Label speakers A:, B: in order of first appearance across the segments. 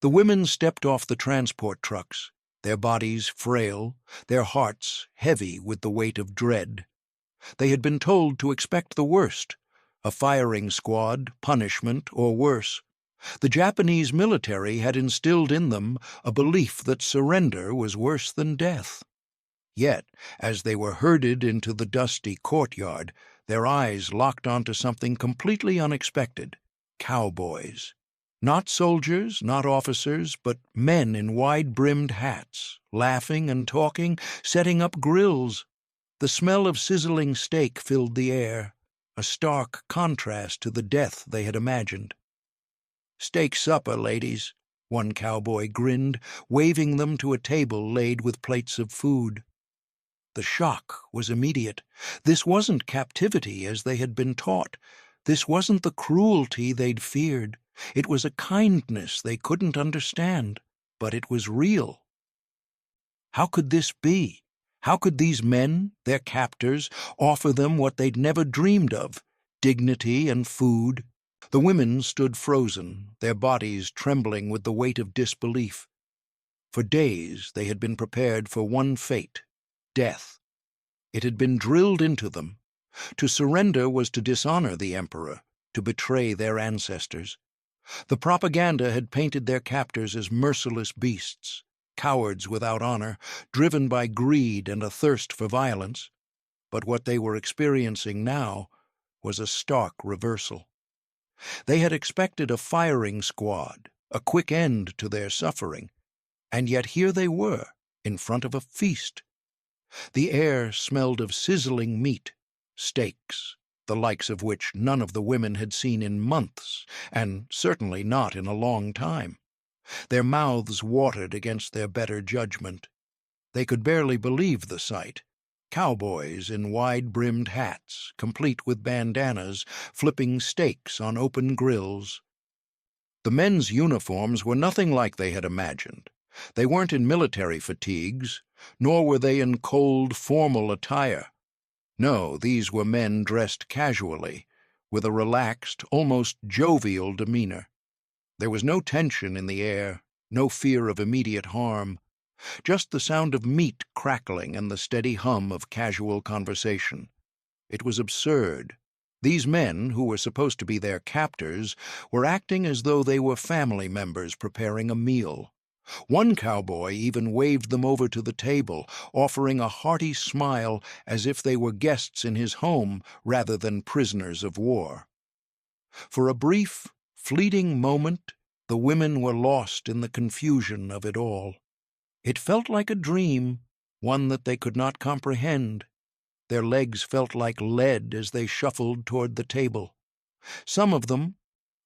A: The women stepped off the transport trucks, their bodies frail, their hearts heavy with the weight of dread. They had been told to expect the worst, a firing squad, punishment, or worse. The Japanese military had instilled in them a belief that surrender was worse than death. Yet, as they were herded into the dusty courtyard, their eyes locked onto something completely unexpected: cowboys. Not soldiers, not officers, but men in wide-brimmed hats, laughing and talking, setting up grills. The smell of sizzling steak filled the air, a stark contrast to the death they had imagined. "Steak supper, ladies," one cowboy grinned, waving them to a table laid with plates of food. The shock was immediate. This wasn't captivity as they had been taught. This wasn't the cruelty they'd feared. It was a kindness they couldn't understand, but it was real. How could this be? How could these men, their captors, offer them what they'd never dreamed of: dignity and food? The women stood frozen, their bodies trembling with the weight of disbelief. For days they had been prepared for one fate: death. It had been drilled into them. To surrender was to dishonor the emperor, to betray their ancestors. The propaganda had painted their captors as merciless beasts, cowards without honor, driven by greed and a thirst for violence. But what they were experiencing now was a stark reversal. They had expected a firing squad, a quick end to their suffering, and yet here they were, in front of a feast. The air smelled of sizzling meat, steaks, the likes of which none of the women had seen in months, and certainly not in a long time. Their mouths watered against their better judgment. They could barely believe the sight: cowboys in wide-brimmed hats, complete with bandanas, flipping steaks on open grills. The men's uniforms were nothing like they had imagined. They weren't in military fatigues, nor were they in cold, formal attire. No, these were men dressed casually, with a relaxed, almost jovial demeanor. There was no tension in the air, no fear of immediate harm, just the sound of meat crackling and the steady hum of casual conversation. It was absurd. These men, who were supposed to be their captors, were acting as though they were family members preparing a meal. One cowboy even waved them over to the table, offering a hearty smile as if they were guests in his home rather than prisoners of war. For a brief, fleeting moment, the women were lost in the confusion of it all. It felt like a dream, one that they could not comprehend. Their legs felt like lead as they shuffled toward the table. Some of them,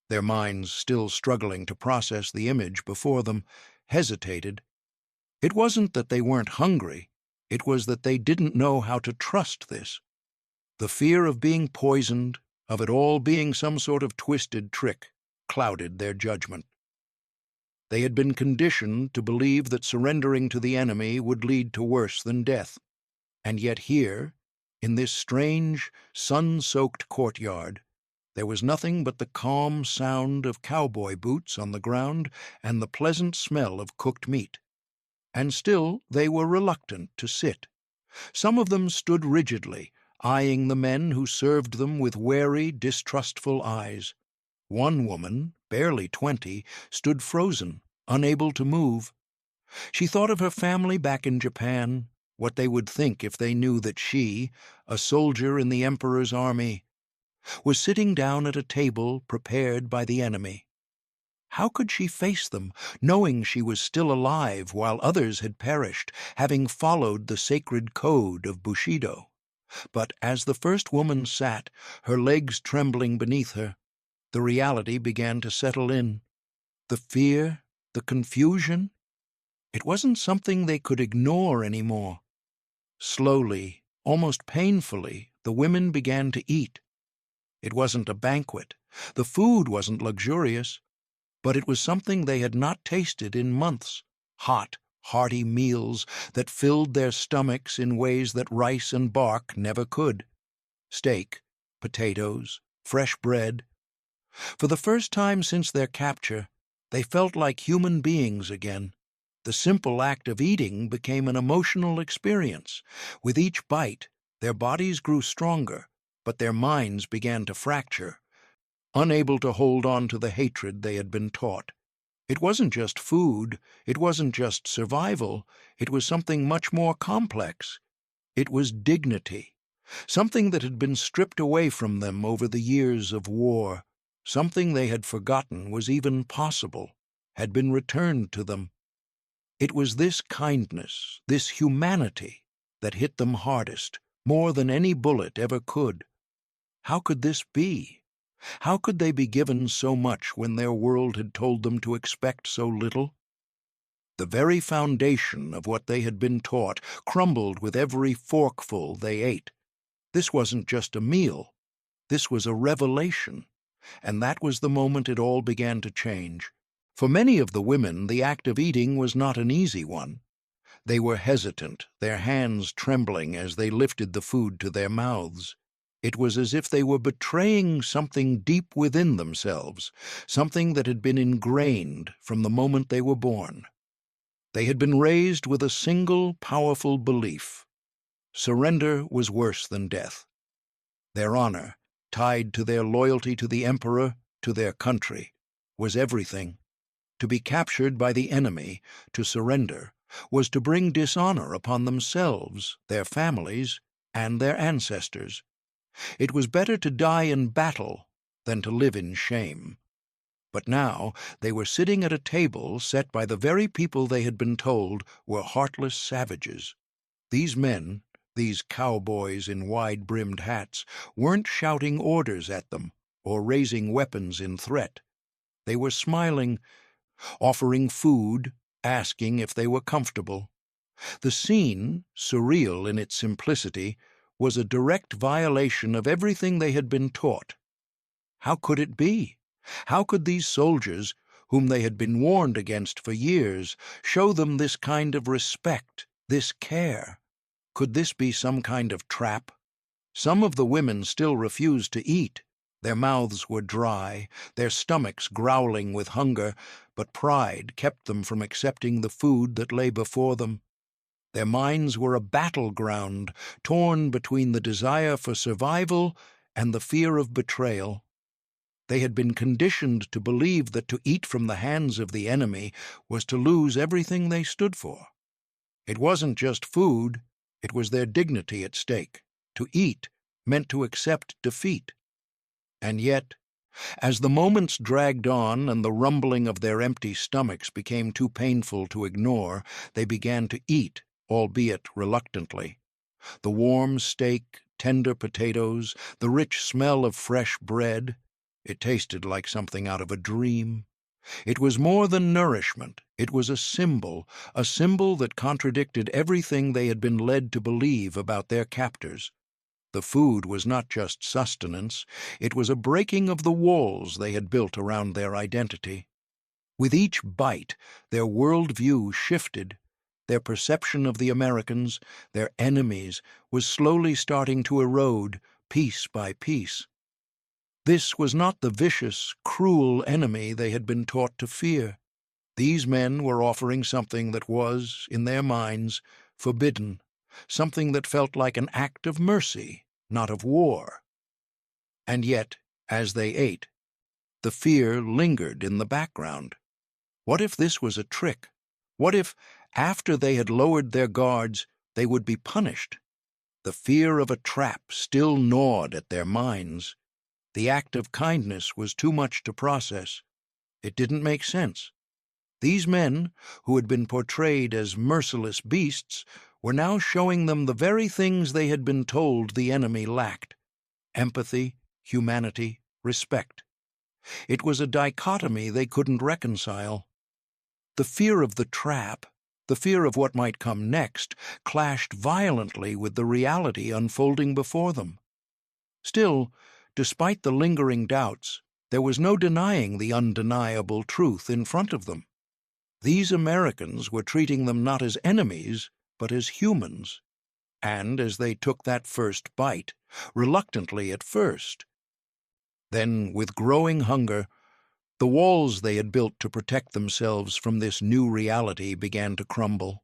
A: their minds still struggling to process the image before them, hesitated. It wasn't that they weren't hungry, it was that they didn't know how to trust this. The fear of being poisoned, of it all being some sort of twisted trick, clouded their judgment. They had been conditioned to believe that surrendering to the enemy would lead to worse than death. And yet here, in this strange, sun-soaked courtyard, there was nothing but the calm sound of cowboy boots on the ground and the pleasant smell of cooked meat. And still they were reluctant to sit. Some of them stood rigidly, eyeing the men who served them with wary, distrustful eyes. One woman, barely 20, stood frozen, unable to move. She thought of her family back in Japan, what they would think if they knew that she, a soldier in the emperor's army, was sitting down at a table prepared by the enemy. How could she face them, knowing she was still alive while others had perished, having followed the sacred code of Bushido? But as the first woman sat, her legs trembling beneath her, the reality began to settle in. The fear, the confusion, it wasn't something they could ignore anymore. Slowly, almost painfully, the women began to eat. It wasn't a banquet. The food wasn't luxurious, but it was something they had not tasted in months. Hot, hearty meals that filled their stomachs in ways that rice and bark never could. Steak, potatoes, fresh bread. For the first time since their capture, They felt like human beings again. The simple act of eating became an emotional experience. With each bite, their bodies grew stronger, but their minds began to fracture, unable to hold on to the hatred they had been taught. It wasn't just food, it wasn't just survival, it was something much more complex. It was dignity, something that had been stripped away from them over the years of war, something they had forgotten was even possible, had been returned to them. It was this kindness, this humanity, that hit them hardest, more than any bullet ever could. How could this be? How could they be given so much when their world had told them to expect so little? The very foundation of what they had been taught crumbled with every forkful they ate. This wasn't just a meal. This was a revelation. And that was the moment it all began to change. For many of the women, the act of eating was not an easy one. They were hesitant, their hands trembling as they lifted the food to their mouths. It was as if they were betraying something deep within themselves, something that had been ingrained from the moment they were born. They had been raised with a single powerful belief. Surrender was worse than death. Their honor, tied to their loyalty to the emperor, to their country, was everything. To be captured by the enemy, to surrender, was to bring dishonor upon themselves, their families, and their ancestors. It was better to die in battle than to live in shame. But now they were sitting at a table set by the very people they had been told were heartless savages. These men, these cowboys in wide-brimmed hats, weren't shouting orders at them or raising weapons in threat. They were smiling, offering food, asking if they were comfortable. The scene, surreal in its simplicity, was a direct violation of everything they had been taught. How could it be? How could these soldiers, whom they had been warned against for years, show them this kind of respect, this care? Could this be some kind of trap? Some of the women still refused to eat. Their mouths were dry, their stomachs growling with hunger, but pride kept them from accepting the food that lay before them. Their minds were a battleground, torn between the desire for survival and the fear of betrayal. They had been conditioned to believe that to eat from the hands of the enemy was to lose everything they stood for. It wasn't just food, it was their dignity at stake. To eat meant to accept defeat. And yet, as the moments dragged on and the rumbling of their empty stomachs became too painful to ignore, they began to eat, albeit reluctantly. The warm steak, tender potatoes, the rich smell of fresh bread, it tasted like something out of a dream. It was more than nourishment, it was a symbol that contradicted everything they had been led to believe about their captors. The food was not just sustenance, it was a breaking of the walls they had built around their identity. With each bite, their worldview shifted. Their perception of the Americans, their enemies, was slowly starting to erode, piece by piece. This was not the vicious, cruel enemy they had been taught to fear. These men were offering something that was, in their minds, forbidden, something that felt like an act of mercy, not of war. And yet, as they ate, the fear lingered in the background. What if this was a trick? What if, after they had lowered their guards, they would be punished? The fear of a trap still gnawed at their minds. The act of kindness was too much to process. It didn't make sense. These men, who had been portrayed as merciless beasts, were now showing them the very things they had been told the enemy lacked: empathy, humanity, respect. It was a dichotomy they couldn't reconcile. The fear of the trap, the fear of what might come next, clashed violently with the reality unfolding before them. Still, despite the lingering doubts, there was no denying the undeniable truth in front of them. These Americans were treating them not as enemies, but as humans. And as they took that first bite, reluctantly at first, then with growing hunger, The walls they had built to protect themselves from this new reality began to crumble.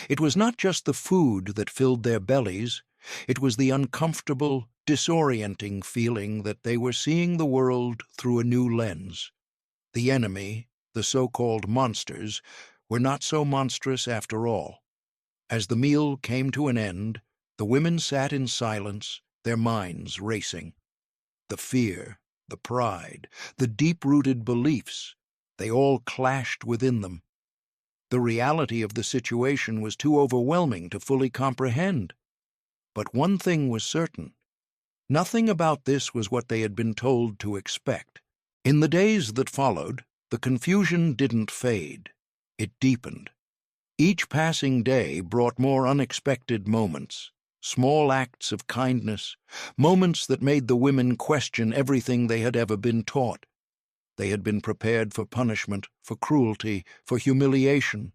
A: It was not just the food that filled their bellies, it was the uncomfortable, disorienting feeling that they were seeing the world through a new lens. The enemy, the so-called monsters, were not so monstrous after all. As the meal came to an end, the women sat in silence, their minds racing. The fear, the pride, the deep-rooted beliefs, they all clashed within them. The reality of the situation was too overwhelming to fully comprehend. But one thing was certain. Nothing about this was what they had been told to expect. In the days that followed, the confusion didn't fade. It deepened. Each passing day brought more unexpected moments, small acts of kindness, moments that made the women question everything they had ever been taught. They had been prepared for punishment, for cruelty, for humiliation.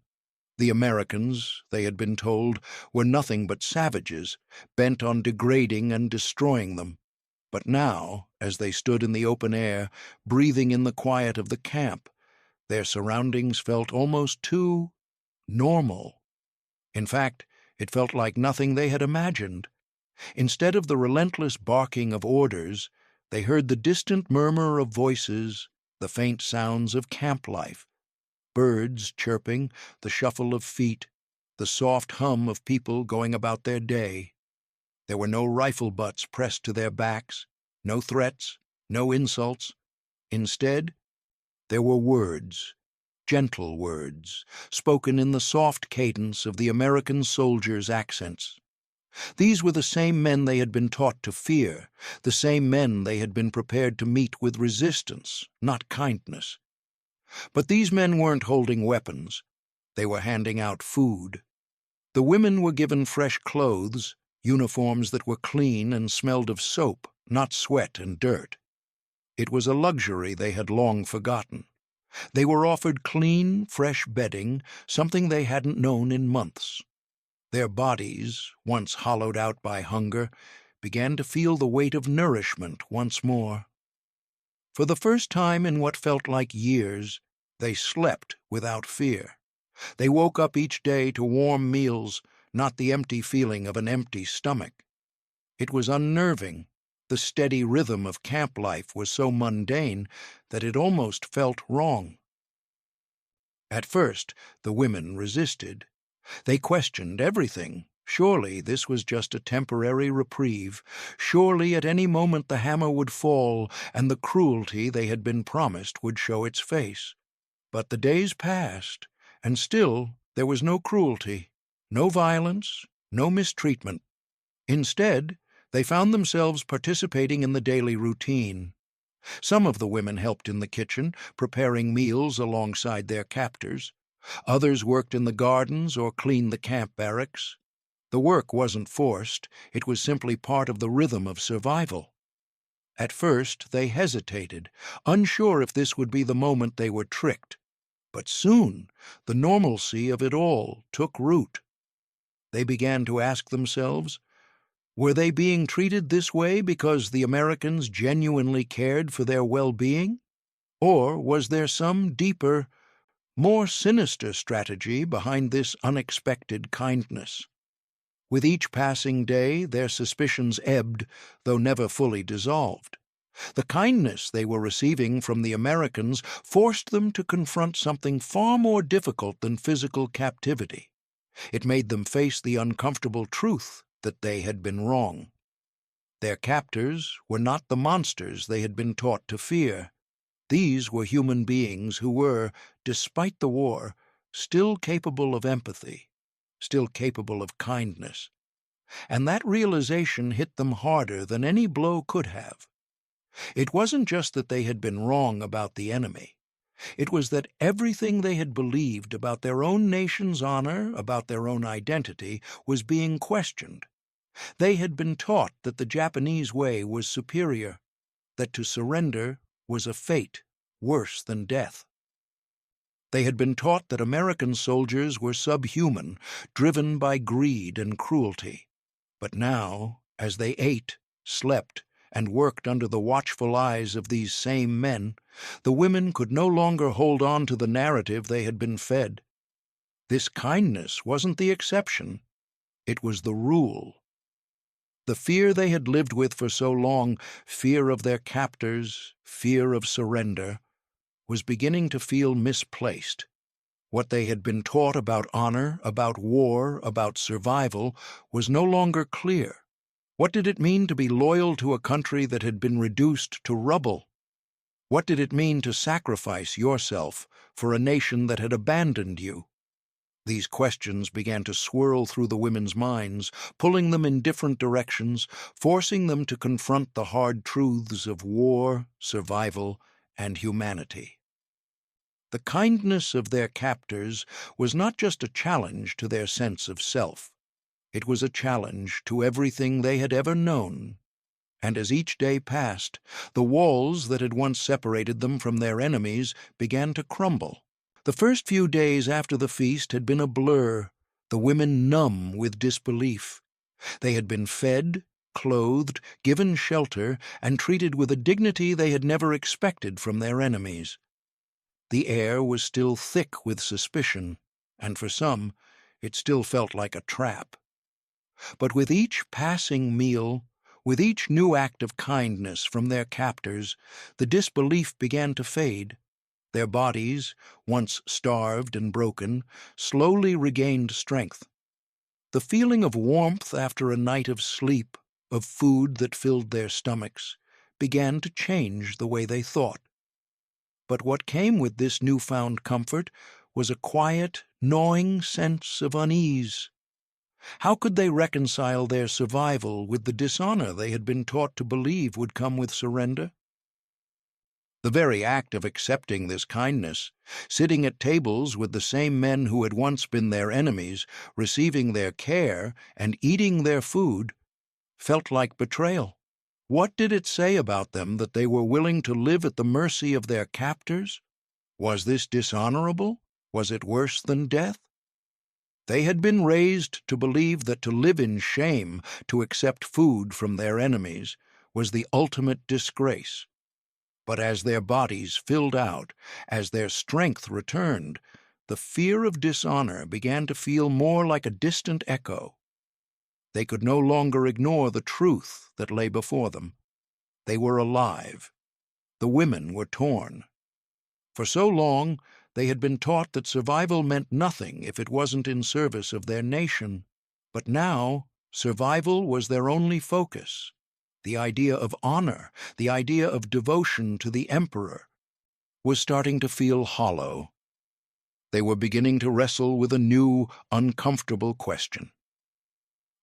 A: The Americans, they had been told, were nothing but savages, bent on degrading and destroying them. But now, as they stood in the open air, breathing in the quiet of the camp, their surroundings felt almost too normal. In fact, it felt like nothing they had imagined. Instead of the relentless barking of orders, they heard the distant murmur of voices, the faint sounds of camp life. Birds chirping, the shuffle of feet, the soft hum of people going about their day. There were no rifle butts pressed to their backs, no threats, no insults. Instead, there were words, gentle words, spoken in the soft cadence of the American soldiers' accents. These were the same men they had been taught to fear, the same men they had been prepared to meet with resistance, not kindness. But these men weren't holding weapons. They were handing out food. The women were given fresh clothes, uniforms that were clean and smelled of soap, not sweat and dirt. It was a luxury they had long forgotten. They were offered clean, fresh bedding, something they hadn't known in months. Their bodies, once hollowed out by hunger, began to feel the weight of nourishment once more. For the first time in what felt like years, they slept without fear. They woke up each day to warm meals, not the empty feeling of an empty stomach. It was unnerving. The steady rhythm of camp life was so mundane that it almost felt wrong. At first, the women resisted. They questioned everything. Surely this was just a temporary reprieve. Surely at any moment the hammer would fall and the cruelty they had been promised would show its face. But the days passed, and still there was no cruelty, no violence, no mistreatment. Instead, they found themselves participating in the daily routine. Some of the women helped in the kitchen, preparing meals alongside their captors. Others worked in the gardens or cleaned the camp barracks. The work wasn't forced, it was simply part of the rhythm of survival. At first they hesitated, unsure if this would be the moment they were tricked. But soon the normalcy of it all took root. They began to ask themselves, were they being treated this way because the Americans genuinely cared for their well-being? Or was there some deeper, more sinister strategy behind this unexpected kindness? With each passing day, their suspicions ebbed, though never fully dissolved. The kindness they were receiving from the Americans forced them to confront something far more difficult than physical captivity. It made them face the uncomfortable truth that they had been wrong. Their captors were not the monsters they had been taught to fear. These were human beings who were, despite the war, still capable of empathy, still capable of kindness. And that realization hit them harder than any blow could have. It wasn't just that they had been wrong about the enemy. It was that everything they had believed about their own nation's honor, about their own identity, was being questioned. They had been taught that the Japanese way was superior, that to surrender was a fate worse than death. They had been taught that American soldiers were subhuman, driven by greed and cruelty. But now, as they ate, slept, and worked under the watchful eyes of these same men, the women could no longer hold on to the narrative they had been fed. This kindness wasn't the exception, it was the rule. The fear they had lived with for so long, fear of their captors, fear of surrender, was beginning to feel misplaced. What they had been taught about honor, about war, about survival, was no longer clear. What did it mean to be loyal to a country that had been reduced to rubble? What did it mean to sacrifice yourself for a nation that had abandoned you? These questions began to swirl through the women's minds, pulling them in different directions, forcing them to confront the hard truths of war, survival, and humanity. The kindness of their captors was not just a challenge to their sense of self. It was a challenge to everything they had ever known. And as each day passed, the walls that had once separated them from their enemies began to crumble. The first few days after the feast had been a blur, the women numb with disbelief. They had been fed, clothed, given shelter, and treated with a dignity they had never expected from their enemies. The air was still thick with suspicion, and for some, it still felt like a trap. But with each passing meal, with each new act of kindness from their captors, the disbelief began to fade. Their bodies, once starved and broken, slowly regained strength. The feeling of warmth after a night of sleep, of food that filled their stomachs, began to change the way they thought. But what came with this newfound comfort was a quiet, gnawing sense of unease. How could they reconcile their survival with the dishonor they had been taught to believe would come with surrender? The very act of accepting this kindness, sitting at tables with the same men who had once been their enemies, receiving their care and eating their food, felt like betrayal. What did it say about them that they were willing to live at the mercy of their captors? Was this dishonorable? Was it worse than death? They had been raised to believe that to live in shame, to accept food from their enemies, was the ultimate disgrace. But as their bodies filled out, as their strength returned, the fear of dishonor began to feel more like a distant echo. They could no longer ignore the truth that lay before them. They were alive. The women were torn. For so long, they had been taught that survival meant nothing if it wasn't in service of their nation. But now, survival was their only focus. The idea of honor, the idea of devotion to the emperor, was starting to feel hollow. They were beginning to wrestle with a new, uncomfortable question.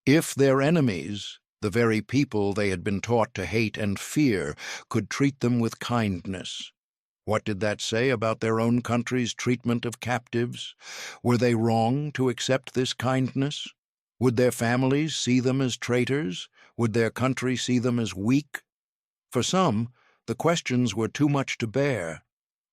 A: If their enemies, the very people they had been taught to hate and fear, could treat them with kindness, what did that say about their own country's treatment of captives? Were they wrong to accept this kindness? Would their families see them as traitors? Would their country see them as weak? For some, the questions were too much to bear.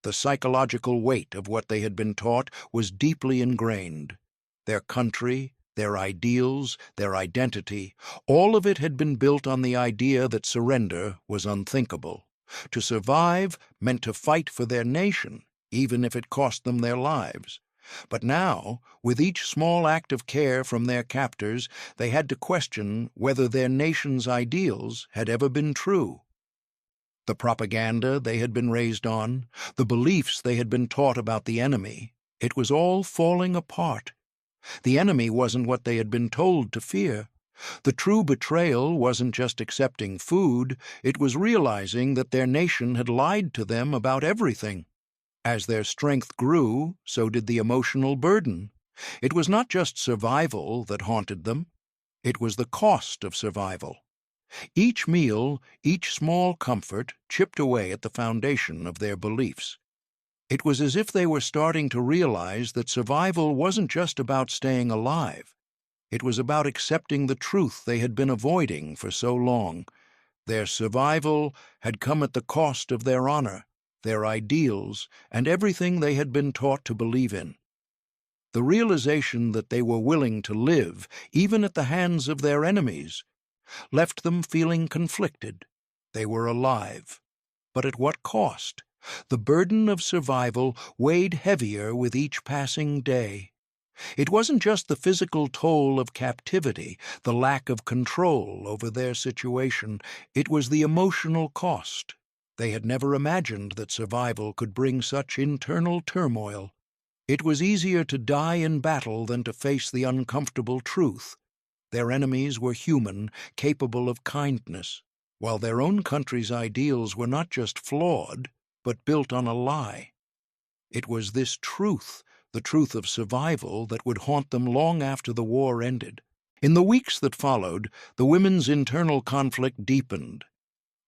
A: The psychological weight of what they had been taught was deeply ingrained. Their country, their ideals, their identity, all of it had been built on the idea that surrender was unthinkable. To survive meant to fight for their nation, even if it cost them their lives. But now, with each small act of care from their captors, they had to question whether their nation's ideals had ever been true. The propaganda they had been raised on, the beliefs they had been taught about the enemy, it was all falling apart. The enemy wasn't what they had been told to fear. The true betrayal wasn't just accepting food, it was realizing that their nation had lied to them about everything. As their strength grew, so did the emotional burden. It was not just survival that haunted them, it was the cost of survival. Each meal, each small comfort, chipped away at the foundation of their beliefs. It was as if they were starting to realize that survival wasn't just about staying alive. It was about accepting the truth they had been avoiding for so long. Their survival had come at the cost of their honor, their ideals, and everything they had been taught to believe in. The realization that they were willing to live, even at the hands of their enemies, left them feeling conflicted. They were alive. But at what cost? The burden of survival weighed heavier with each passing day. It wasn't just the physical toll of captivity, the lack of control over their situation. It was the emotional cost. They had never imagined that survival could bring such internal turmoil. It was easier to die in battle than to face the uncomfortable truth. Their enemies were human, capable of kindness, while their own country's ideals were not just flawed, but built on a lie. It was this truth, the truth of survival, that would haunt them long after the war ended. In the weeks that followed, the women's internal conflict deepened.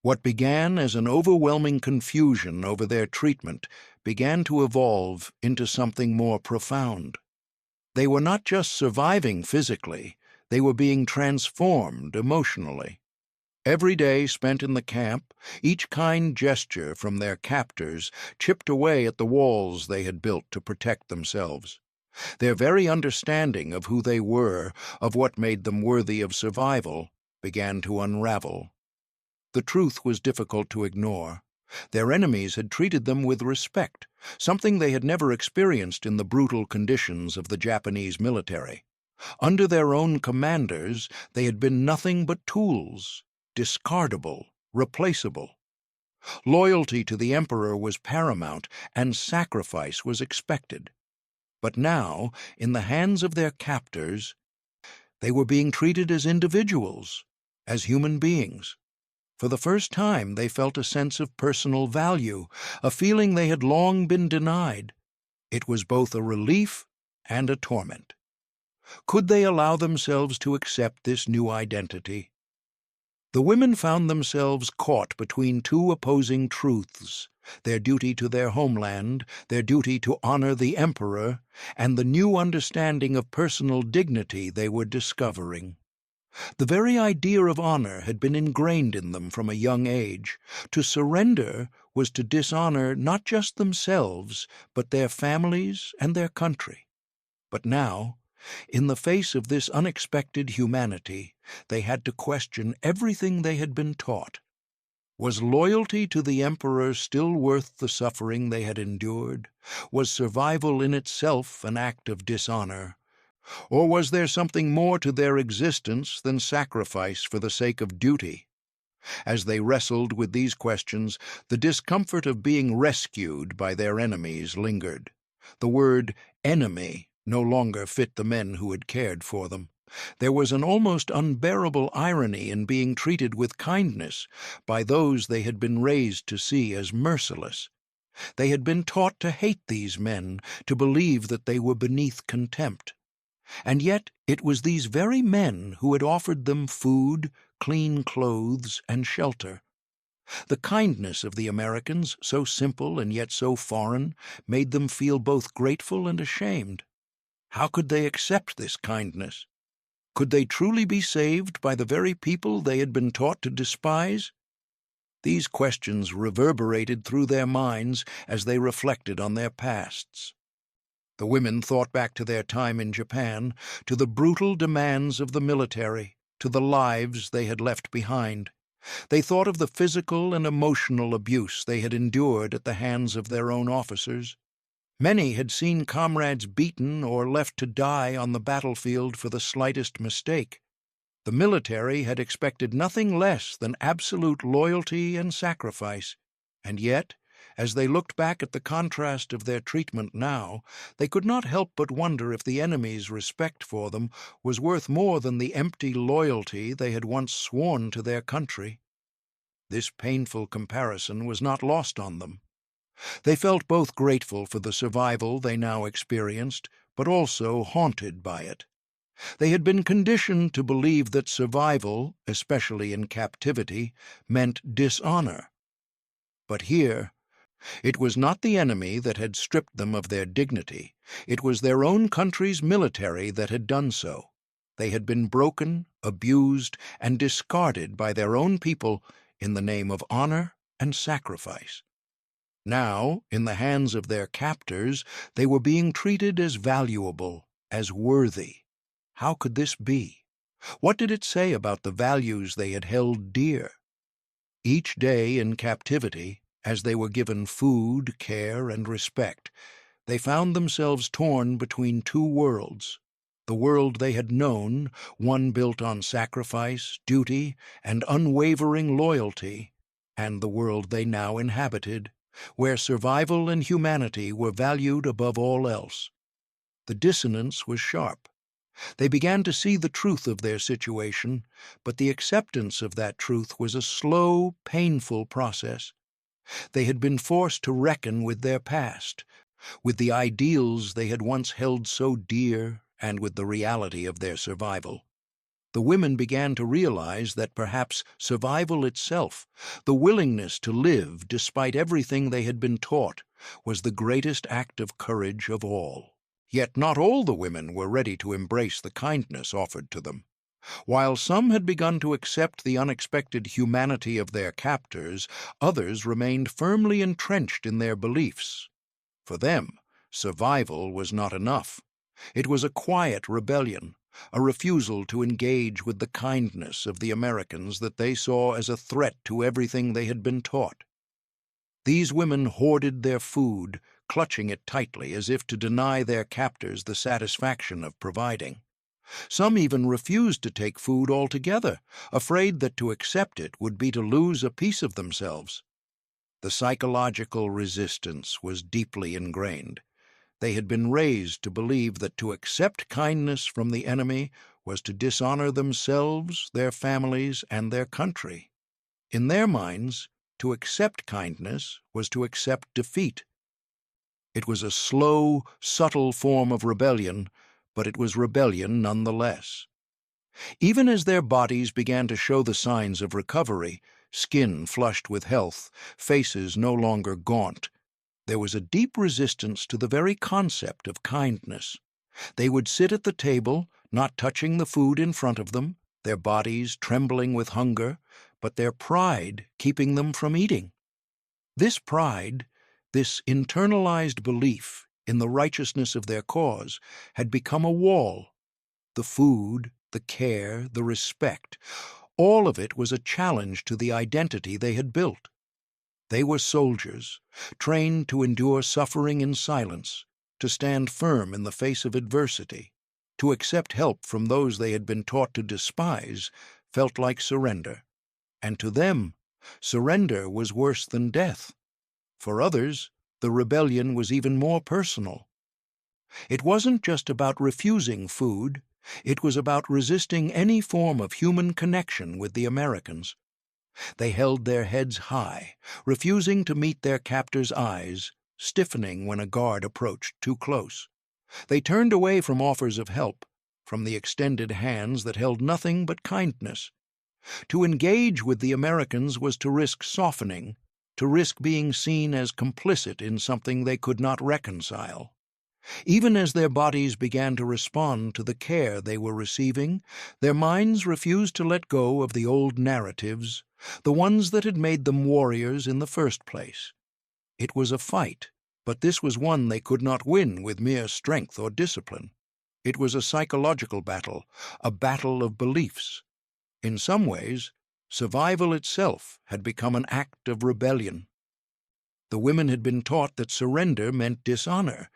A: What began as an overwhelming confusion over their treatment began to evolve into something more profound. They were not just surviving physically, they were being transformed emotionally. Every day spent in the camp, each kind gesture from their captors chipped away at the walls they had built to protect themselves. Their very understanding of who they were, of what made them worthy of survival, began to unravel. The truth was difficult to ignore. Their enemies had treated them with respect, something they had never experienced in the brutal conditions of the Japanese military. Under their own commanders, they had been nothing but tools, discardable, replaceable. Loyalty to the emperor was paramount, and sacrifice was expected. But now, in the hands of their captors, they were being treated as individuals, as human beings. For the first time, they felt a sense of personal value, a feeling they had long been denied. It was both a relief and a torment. Could they allow themselves to accept this new identity? The women found themselves caught between two opposing truths: their duty to their homeland, their duty to honor the emperor, and the new understanding of personal dignity they were discovering. The very idea of honor had been ingrained in them from a young age. To surrender was to dishonor not just themselves, but their families and their country. But now, in the face of this unexpected humanity, they had to question everything they had been taught. Was loyalty to the emperor still worth the suffering they had endured? Was survival in itself an act of dishonor? Or was there something more to their existence than sacrifice for the sake of duty? As they wrestled with these questions, the discomfort of being rescued by their enemies lingered. The word enemy no longer fit the men who had cared for them. There was an almost unbearable irony in being treated with kindness by those they had been raised to see as merciless. They had been taught to hate these men, to believe that they were beneath contempt. And yet it was these very men who had offered them food, clean clothes, and shelter. The kindness of the Americans, so simple and yet so foreign, made them feel both grateful and ashamed. How could they accept this kindness? Could they truly be saved by the very people they had been taught to despise? These questions reverberated through their minds as they reflected on their pasts. The women thought back to their time in Japan, to the brutal demands of the military, to the lives they had left behind. They thought of the physical and emotional abuse they had endured at the hands of their own officers. Many had seen comrades beaten or left to die on the battlefield for the slightest mistake. The military had expected nothing less than absolute loyalty and sacrifice, and yet, as they looked back at the contrast of their treatment now, they could not help but wonder if the enemy's respect for them was worth more than the empty loyalty they had once sworn to their country. This painful comparison was not lost on them. They felt both grateful for the survival they now experienced, but also haunted by it. They had been conditioned to believe that survival, especially in captivity, meant dishonor. But here, it was not the enemy that had stripped them of their dignity. It was their own country's military that had done so. They had been broken, abused, and discarded by their own people in the name of honor and sacrifice. Now, in the hands of their captors, they were being treated as valuable, as worthy. How could this be? What did it say about the values they had held dear? Each day in captivity, as they were given food, care, and respect, they found themselves torn between two worlds. The world they had known, one built on sacrifice, duty, and unwavering loyalty, and the world they now inhabited, where survival and humanity were valued above all else. The dissonance was sharp. They began to see the truth of their situation, but the acceptance of that truth was a slow, painful process. They had been forced to reckon with their past, with the ideals they had once held so dear, and with the reality of their survival. The women began to realize that perhaps survival itself, the willingness to live despite everything they had been taught, was the greatest act of courage of all. Yet not all the women were ready to embrace the kindness offered to them. While some had begun to accept the unexpected humanity of their captors, others remained firmly entrenched in their beliefs. For them, survival was not enough. It was a quiet rebellion, a refusal to engage with the kindness of the Americans that they saw as a threat to everything they had been taught. These women hoarded their food, clutching it tightly as if to deny their captors the satisfaction of providing. Some even refused to take food altogether, afraid that to accept it would be to lose a piece of themselves. The psychological resistance was deeply ingrained. They had been raised to believe that to accept kindness from the enemy was to dishonor themselves, their families, and their country. In their minds, to accept kindness was to accept defeat. It was a slow, subtle form of rebellion, but it was rebellion nonetheless. Even as their bodies began to show the signs of recovery, skin flushed with health, faces no longer gaunt, there was a deep resistance to the very concept of kindness. They would sit at the table, not touching the food in front of them, their bodies trembling with hunger, but their pride keeping them from eating. This pride, this internalized belief in the righteousness of their cause, had become a wall. The food, the care, the respect, all of it was a challenge to the identity they had built. They were soldiers, trained to endure suffering in silence, to stand firm in the face of adversity. To accept help from those they had been taught to despise felt like surrender. And to them, surrender was worse than death. For others, the rebellion was even more personal. It wasn't just about refusing food, it was about resisting any form of human connection with the Americans. They held their heads high, refusing to meet their captors' eyes, stiffening when a guard approached too close. They turned away from offers of help, from the extended hands that held nothing but kindness. To engage with the Americans was to risk softening, to risk being seen as complicit in something they could not reconcile. Even as their bodies began to respond to the care they were receiving, their minds refused to let go of the old narratives, the ones that had made them warriors in the first place. It was a fight, but this was one they could not win with mere strength or discipline. It was a psychological battle, a battle of beliefs. In some ways, survival itself had become an act of rebellion. The women had been taught that surrender meant dishonor,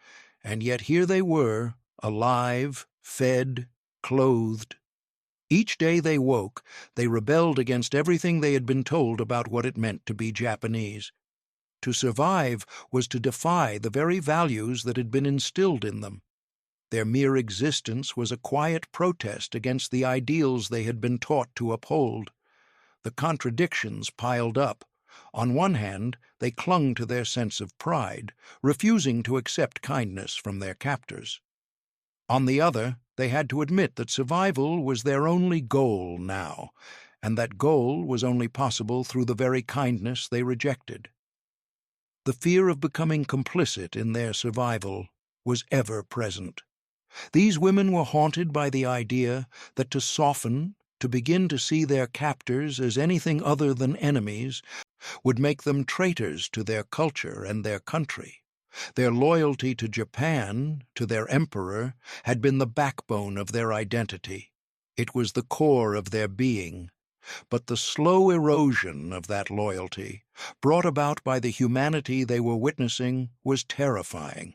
A: and yet here they were, alive, fed, clothed. Each day they woke, they rebelled against everything they had been told about what it meant to be Japanese. To survive was to defy the very values that had been instilled in them. Their mere existence was a quiet protest against the ideals they had been taught to uphold. The contradictions piled up. On one hand, they clung to their sense of pride, refusing to accept kindness from their captors. On the other, they had to admit that survival was their only goal now, and that goal was only possible through the very kindness they rejected. The fear of becoming complicit in their survival was ever present. These women were haunted by the idea that to soften, to begin to see their captors as anything other than enemies, would make them traitors to their culture and their country. Their loyalty to Japan, to their emperor, had been the backbone of their identity. It was the core of their being. But the slow erosion of that loyalty, brought about by the humanity they were witnessing, was terrifying.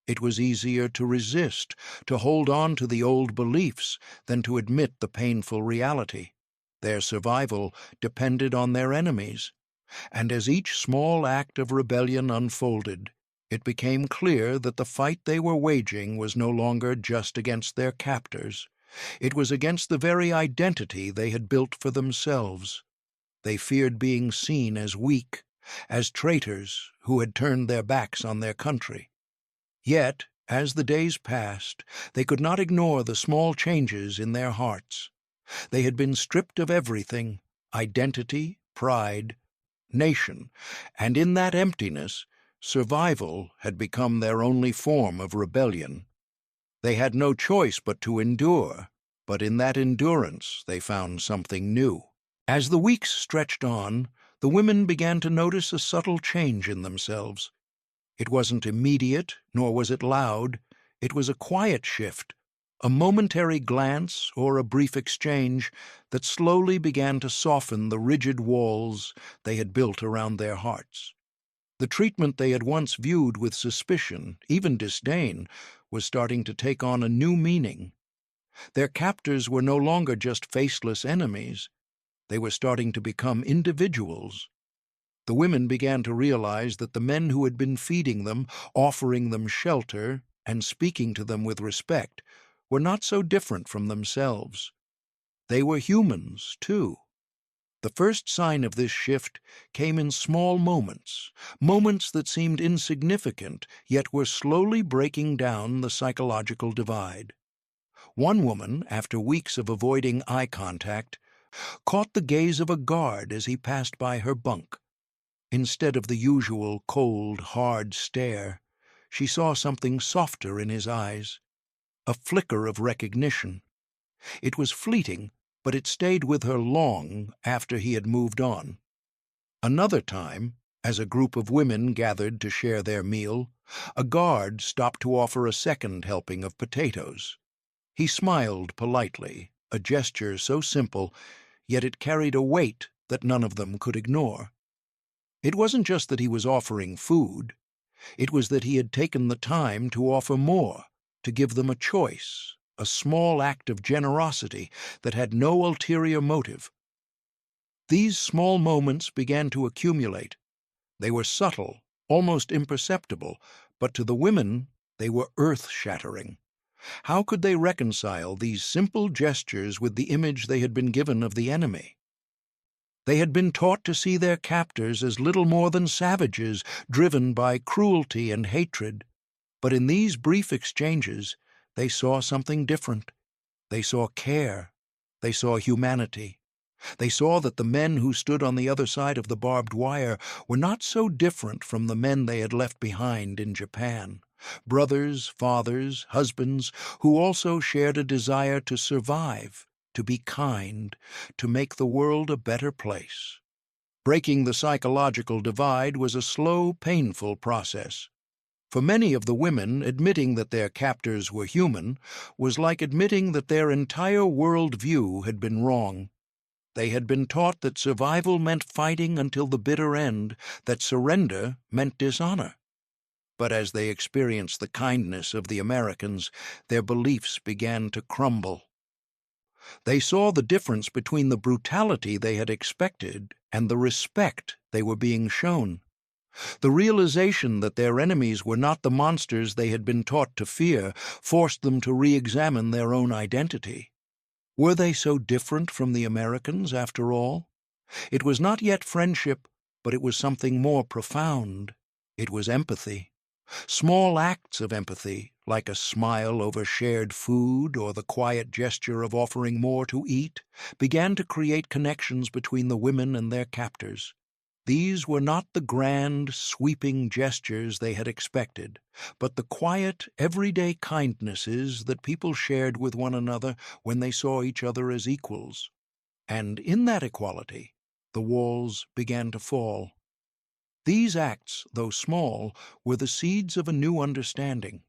A: It was easier to resist, to hold on to the old beliefs, than to admit the painful reality. Their survival depended on their enemies, and as each small act of rebellion unfolded, it became clear that the fight they were waging was no longer just against their captors. It was against the very identity they had built for themselves. They feared being seen as weak, as traitors who had turned their backs on their country. Yet, as the days passed, they could not ignore the small changes in their hearts. They had been stripped of everything: identity, pride, nation, and in that emptiness, survival had become their only form of rebellion. They had no choice but to endure, but in that endurance they found something new. As the weeks stretched on, the women began to notice a subtle change in themselves. It wasn't immediate, nor was it loud. It was a quiet shift, a momentary glance or a brief exchange that slowly began to soften the rigid walls they had built around their hearts. The treatment they had once viewed with suspicion, even disdain, was starting to take on a new meaning. Their captors were no longer just faceless enemies. They were starting to become individuals. The women began to realize that the men who had been feeding them, offering them shelter, and speaking to them with respect were not so different from themselves. They were humans, too. The first sign of this shift came in small moments, moments that seemed insignificant, yet were slowly breaking down the psychological divide. One woman, after weeks of avoiding eye contact, caught the gaze of a guard as he passed by her bunk. Instead of the usual cold, hard stare, she saw something softer in his eyes, a flicker of recognition. It was fleeting, but it stayed with her long after he had moved on. Another time, as a group of women gathered to share their meal, a guard stopped to offer a second helping of potatoes. He smiled politely, a gesture so simple, yet it carried a weight that none of them could ignore. It wasn't just that he was offering food. It was that he had taken the time to offer more, to give them a choice, a small act of generosity that had no ulterior motive. These small moments began to accumulate. They were subtle, almost imperceptible, but to the women they were earth-shattering. How could they reconcile these simple gestures with the image they had been given of the enemy? They had been taught to see their captors as little more than savages, driven by cruelty and hatred. But in these brief exchanges, they saw something different. They saw care. They saw humanity. They saw that the men who stood on the other side of the barbed wire were not so different from the men they had left behind in Japan. Brothers, fathers, husbands, who also shared a desire to survive, to be kind, to make the world a better place. Breaking the psychological divide was a slow, painful process. For many of the women, admitting that their captors were human was like admitting that their entire world view had been wrong. They had been taught that survival meant fighting until the bitter end, that surrender meant dishonor. But as they experienced the kindness of the Americans, their beliefs began to crumble. They saw the difference between the brutality they had expected and the respect they were being shown. The realization that their enemies were not the monsters they had been taught to fear forced them to re-examine their own identity. Were they so different from the Americans, after all? It was not yet friendship, but it was something more profound. It was empathy. Small acts of empathy, like a smile over shared food or the quiet gesture of offering more to eat, began to create connections between the women and their captors. These were not the grand, sweeping gestures they had expected, but the quiet, everyday kindnesses that people shared with one another when they saw each other as equals. And in that equality, the walls began to fall. These acts, though small, were the seeds of a new understanding.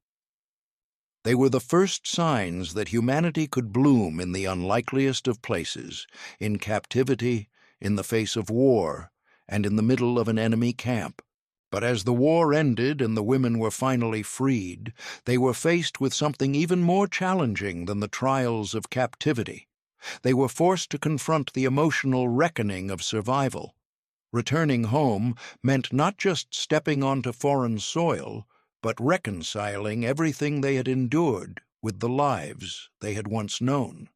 A: They were the first signs that humanity could bloom in the unlikeliest of places, in captivity, in the face of war, and in the middle of an enemy camp. But as the war ended and the women were finally freed, they were faced with something even more challenging than the trials of captivity. They were forced to confront the emotional reckoning of survival. Returning home meant not just stepping onto foreign soil, but reconciling everything they had endured with the lives they had once known.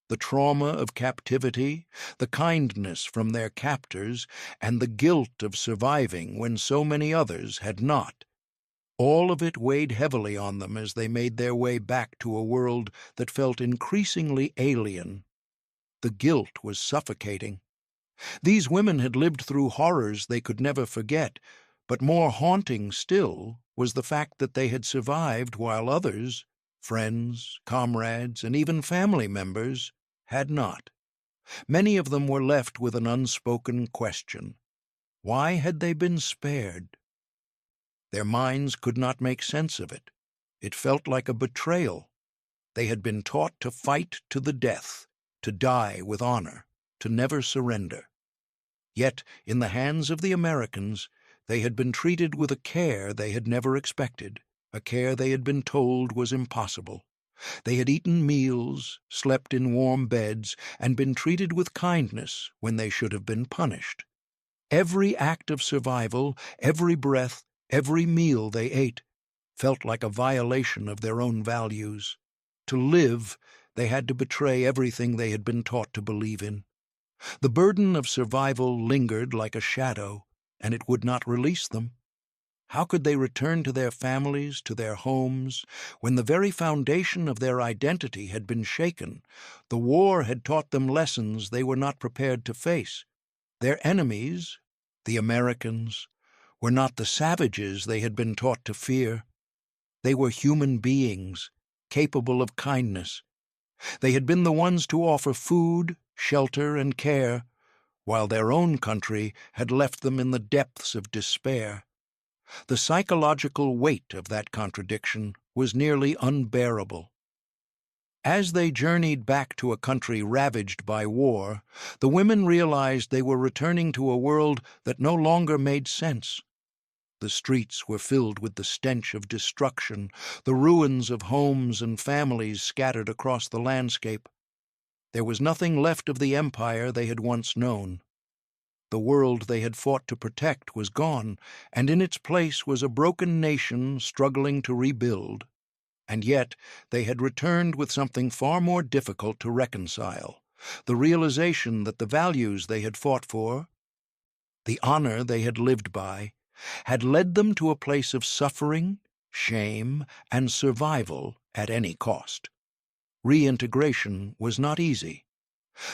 A: The trauma of captivity, the kindness from their captors, and the guilt of surviving when so many others had not. All of it weighed heavily on them as they made their way back to a world that felt increasingly alien. The guilt was suffocating. These women had lived through horrors they could never forget, but more haunting still was the fact that they had survived while others, friends, comrades, and even family members, had not. Many of them were left with an unspoken question. Why had they been spared? Their minds could not make sense of it. It felt like a betrayal. They had been taught to fight to the death, to die with honor, to never surrender. Yet, in the hands of the Americans, they had been treated with a care they had never expected, a care they had been told was impossible. They had eaten meals, slept in warm beds, and been treated with kindness when they should have been punished. Every act of survival, every breath, every meal they ate, felt like a violation of their own values. To live, they had to betray everything they had been taught to believe in. The burden of survival lingered like a shadow, and it would not release them. How could they return to their families, to their homes, when the very foundation of their identity had been shaken? The war had taught them lessons they were not prepared to face. Their enemies, the Americans, were not the savages they had been taught to fear. They were human beings, capable of kindness. They had been the ones to offer food, shelter, and care, while their own country had left them in the depths of despair. The psychological weight of that contradiction was nearly unbearable. As they journeyed back to a country ravaged by war, the women realized they were returning to a world that no longer made sense. The streets were filled with the stench of destruction, the ruins of homes and families scattered across the landscape. There was nothing left of the empire they had once known. The world they had fought to protect was gone, and in its place was a broken nation struggling to rebuild. And yet they had returned with something far more difficult to reconcile, the realization that the values they had fought for, the honor they had lived by, had led them to a place of suffering, shame, and survival at any cost. Reintegration was not easy.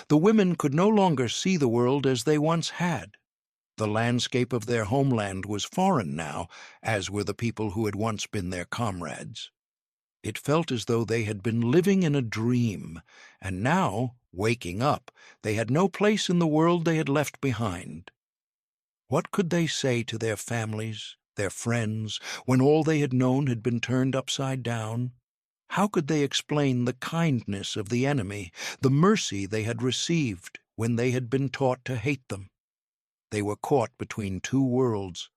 A: The women could no longer see the world as they once had. The landscape of their homeland was foreign now, as were the people who had once been their comrades. It felt as though they had been living in a dream, and now, waking up, they had no place in the world they had left behind. What could they say to their families, their friends, when all they had known had been turned upside down? How could they explain the kindness of the enemy, the mercy they had received when they had been taught to hate them? They were caught between two worlds,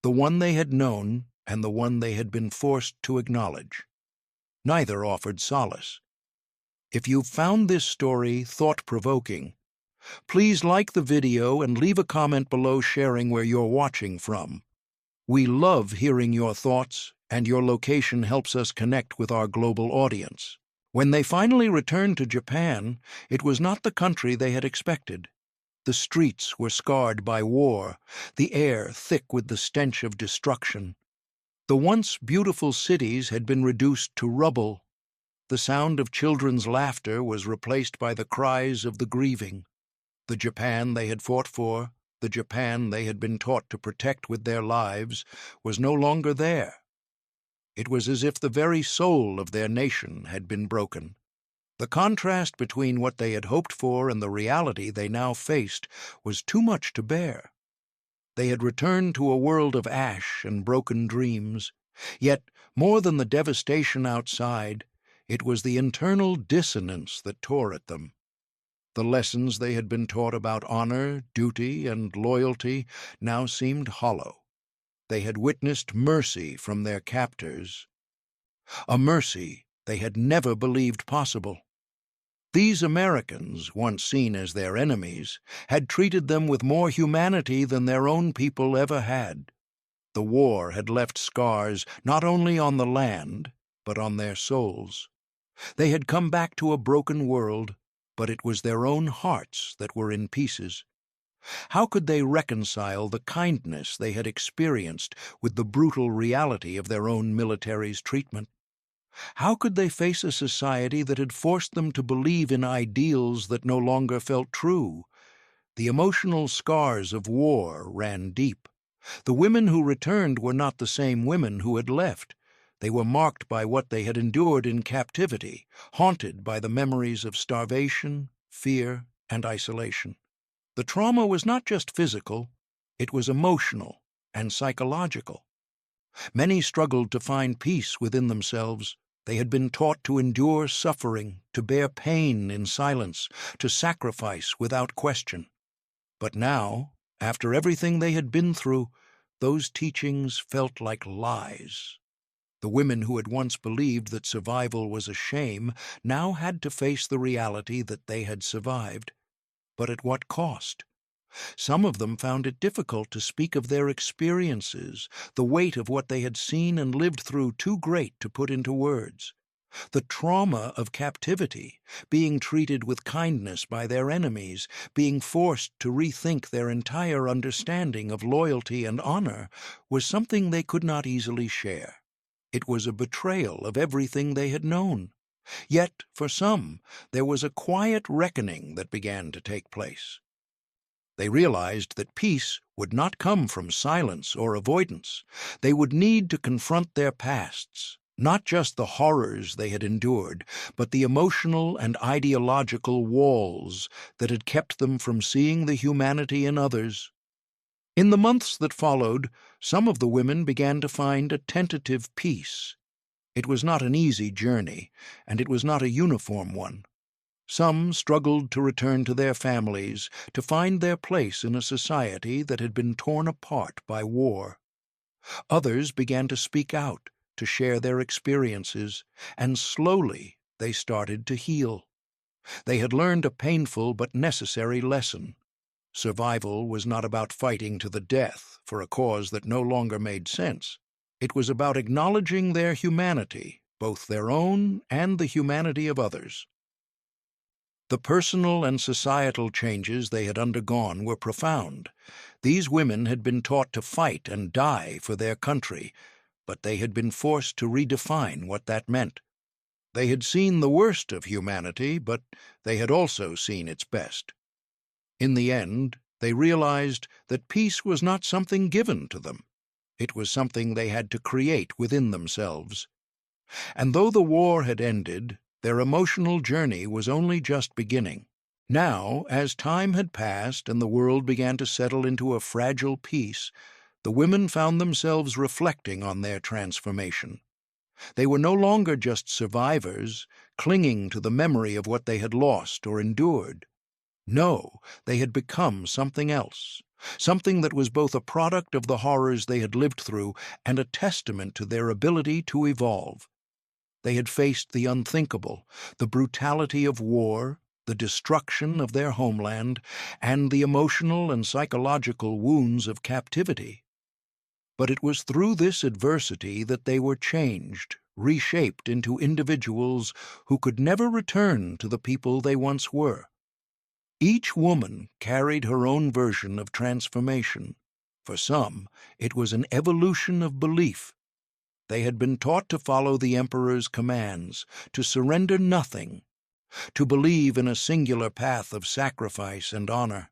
A: the one they had known and the one they had been forced to acknowledge. Neither offered solace. If you've found this story thought-provoking, please like the video and leave a comment below sharing where you're watching from. We love hearing your thoughts, and your location helps us connect with our global audience. When they finally returned to Japan, it was not the country they had expected. The streets were scarred by war, the air thick with the stench of destruction. The once beautiful cities had been reduced to rubble. The sound of children's laughter was replaced by the cries of the grieving. The Japan they had fought for, the Japan they had been taught to protect with their lives, was no longer there. It was as if the very soul of their nation had been broken. The contrast between what they had hoped for and the reality they now faced was too much to bear. They had returned to a world of ash and broken dreams, Yet, more than the devastation outside, it was the internal dissonance that tore at them. The lessons they had been taught about honor, duty, and loyalty now seemed hollow. They had witnessed mercy from their captors, a mercy they had never believed possible. These Americans, once seen as their enemies, had treated them with more humanity than their own people ever had. The war had left scars not only on the land, but on their souls. They had come back to a broken world, but it was their own hearts that were in pieces. How could they reconcile the kindness they had experienced with the brutal reality of their own military's treatment? How could they face a society that had forced them to believe in ideals that no longer felt true? The emotional scars of war ran deep. The women who returned were not the same women who had left. They were marked by what they had endured in captivity, haunted by the memories of starvation, fear, and isolation. The trauma was not just physical, it was emotional and psychological. Many struggled to find peace within themselves. They had been taught to endure suffering, to bear pain in silence, to sacrifice without question. But now, after everything they had been through, those teachings felt like lies. The women who had once believed that survival was a shame now had to face the reality that they had survived. But at what cost? Some of them found it difficult to speak of their experiences, the weight of what they had seen and lived through too great to put into words. The trauma of captivity, being treated with kindness by their enemies, being forced to rethink their entire understanding of loyalty and honor, was something they could not easily share. It was a betrayal of everything they had known. Yet, for some, there was a quiet reckoning that began to take place. They realized that peace would not come from silence or avoidance. They would need to confront their pasts, not just the horrors they had endured, but the emotional and ideological walls that had kept them from seeing the humanity in others. In the months that followed, some of the women began to find a tentative peace. It was not an easy journey, and it was not a uniform one. Some struggled to return to their families, to find their place in a society that had been torn apart by war. Others began to speak out, to share their experiences, and slowly they started to heal. They had learned a painful but necessary lesson. Survival was not about fighting to the death for a cause that no longer made sense. It was about acknowledging their humanity, both their own and the humanity of others. The personal and societal changes they had undergone were profound. These women had been taught to fight and die for their country, but they had been forced to redefine what that meant. They had seen the worst of humanity, but they had also seen its best. In the end, they realized that peace was not something given to them. It was something they had to create within themselves. And though the war had ended, their emotional journey was only just beginning. Now, as time had passed and the world began to settle into a fragile peace, the women found themselves reflecting on their transformation. They were no longer just survivors, clinging to the memory of what they had lost or endured. No, they had become something else, something that was both a product of the horrors they had lived through and a testament to their ability to evolve. They had faced the unthinkable, the brutality of war, the destruction of their homeland, and the emotional and psychological wounds of captivity. But it was through this adversity that they were changed, reshaped into individuals who could never return to the people they once were. Each woman carried her own version of transformation. For some, it was an evolution of belief. They had been taught to follow the emperor's commands, to surrender nothing, to believe in a singular path of sacrifice and honor.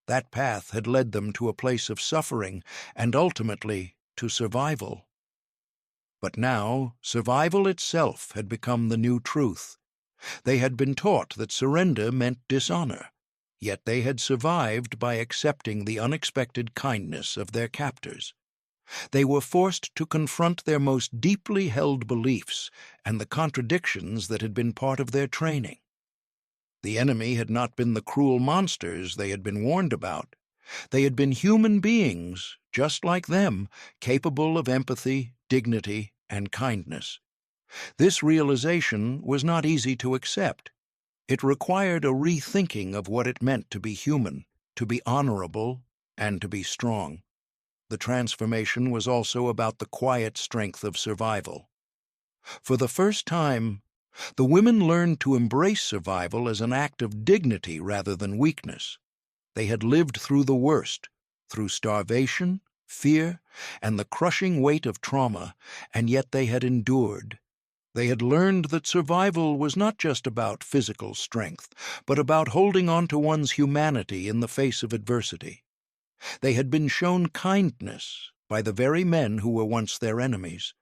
A: That path had led them to a place of suffering and ultimately to survival. But now, survival itself had become the new truth. They had been taught that surrender meant dishonor, yet they had survived by accepting the unexpected kindness of their captors. They were forced to confront their most deeply held beliefs and the contradictions that had been part of their training. The enemy had not been the cruel monsters they had been warned about. They had been human beings, just like them, capable of empathy, dignity, and kindness. This realization was not easy to accept. It required a rethinking of what it meant to be human, to be honorable, and to be strong. The transformation was also about the quiet strength of survival. For the first time, the women learned to embrace survival as an act of dignity rather than weakness. They had lived through the worst, through starvation, fear, and the crushing weight of trauma, and yet they had endured. They had learned that survival was not just about physical strength, but about holding on to one's humanity in the face of adversity. They had been shown kindness by the very men who were once their enemies,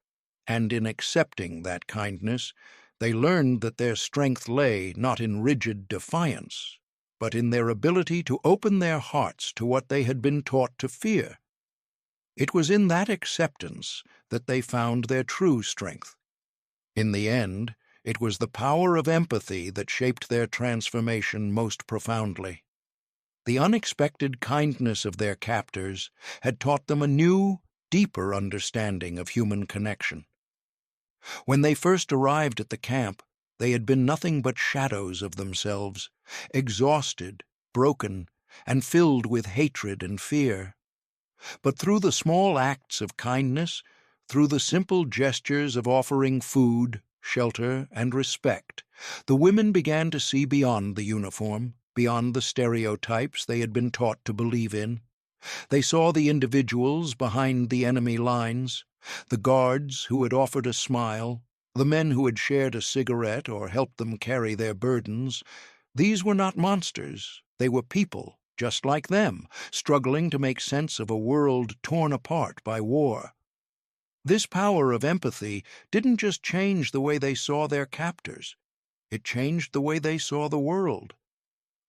A: and in accepting that kindness, they learned that their strength lay not in rigid defiance, but in their ability to open their hearts to what they had been taught to fear. It was in that acceptance that they found their true strength. In the end, it was the power of empathy that shaped their transformation most profoundly. The unexpected kindness of their captors had taught them a new, deeper understanding of human connection. When they first arrived at the camp, they had been nothing but shadows of themselves, exhausted, broken, and filled with hatred and fear. But through the small acts of kindness, through the simple gestures of offering food, shelter, and respect, the women began to see beyond the uniform, beyond the stereotypes they had been taught to believe in. They saw the individuals behind the enemy lines, the guards who had offered a smile, the men who had shared a cigarette or helped them carry their burdens. These were not monsters. They were people, just like them, struggling to make sense of a world torn apart by war. This power of empathy didn't just change the way they saw their captors. It changed the way they saw the world.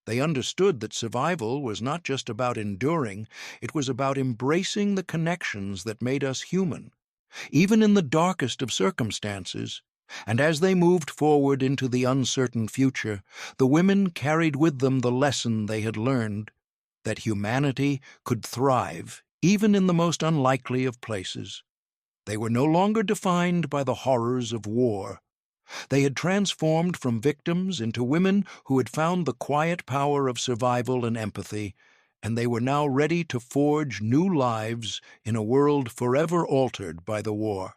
A: They understood that survival was not just about enduring, it was about embracing the connections that made us human, even in the darkest of circumstances. And as they moved forward into the uncertain future, the women carried with them the lesson they had learned, that humanity could thrive even in the most unlikely of places. They were no longer defined by the horrors of war. They had transformed from victims into women who had found the quiet power of survival and empathy, and they were now ready to forge new lives in a world forever altered by the war.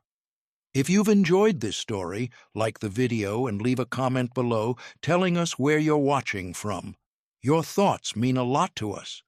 A: If you've enjoyed this story, like the video and leave a comment below telling us where you're watching from. Your thoughts mean a lot to us.